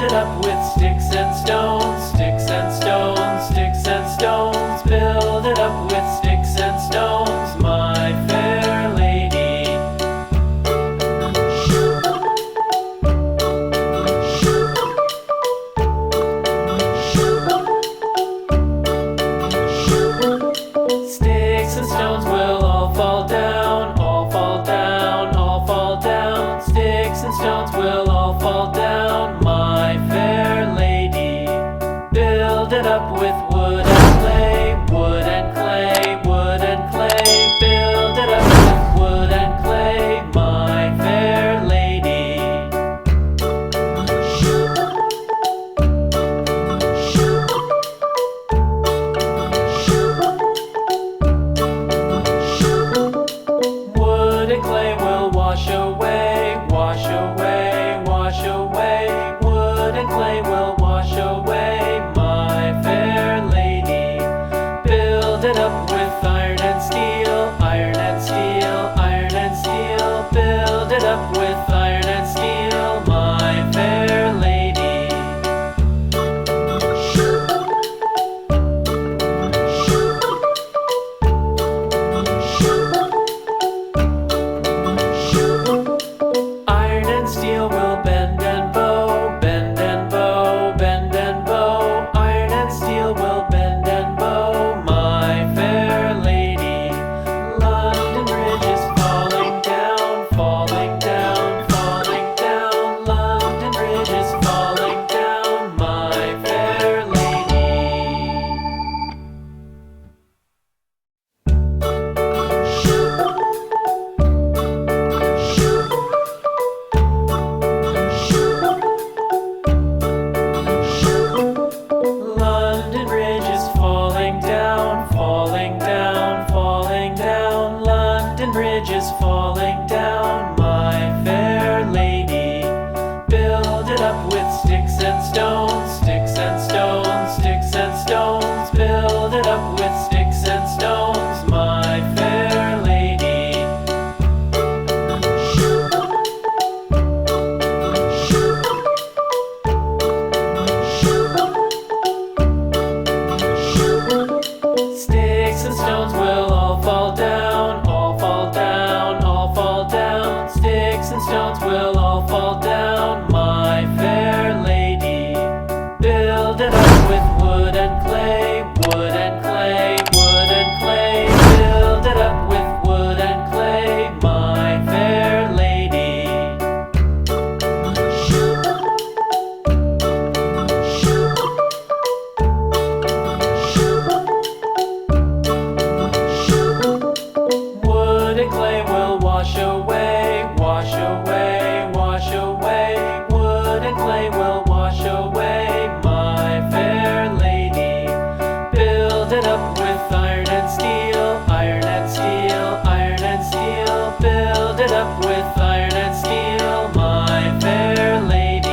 it up with sticks and stones, sticks and stones, sticks and stones. Build it up with sticks and stones, my fair lady. Sticks and stones will all fall down, all fall down, all fall down. Sticks and stones will all fall down, my fair lady. Build it up with wood and clay, wood and clay, wood and clay. Build it up with wood and clay, my fair lady. Wood and clay will wash away, wash away, wash away. Wood and clay will wash away, my fair lady. Build it up with iron and steel, iron and steel, iron and steel. Build it up with iron and steel, my fair lady. Iron and steel will bend and bow, bend and bow, bend and bow. Iron and steel will bend and bow, my fair lady. London Bridge is falling down, falling down, falling down. London Bridge is falling down, my fair lady. London Bridge is falling down, falling down, falling down. London Bridge is falling down, my fair lady. Build it up with sticks and stones, sticks and stones, sticks and stones. Build it up with sticks and stones, my fair lady. Sticks and stones will all fall down, all fall down, all fall down. Sticks and stones will all fall down, my fair lady. Build it up with wood and clay, wood and clay, wood and clay. Build it up with wood and clay, my fair lady. Wood and clay will wash away, wash away, wash away. Wood and clay will wash away, my fair lady. Build it up with iron and steel, iron and steel, iron and steel. Build it up with iron and steel, my fair lady.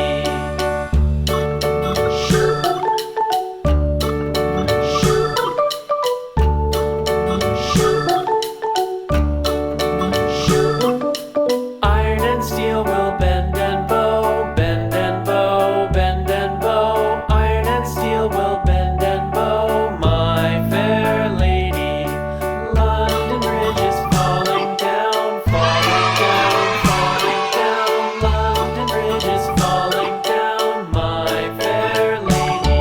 Iron and steel will bend and bow, bend and bow, bend and bow. Iron and steel will bend and bow, my fair lady. London Bridge is falling down, falling down, falling down. London Bridge is falling down, my fair lady.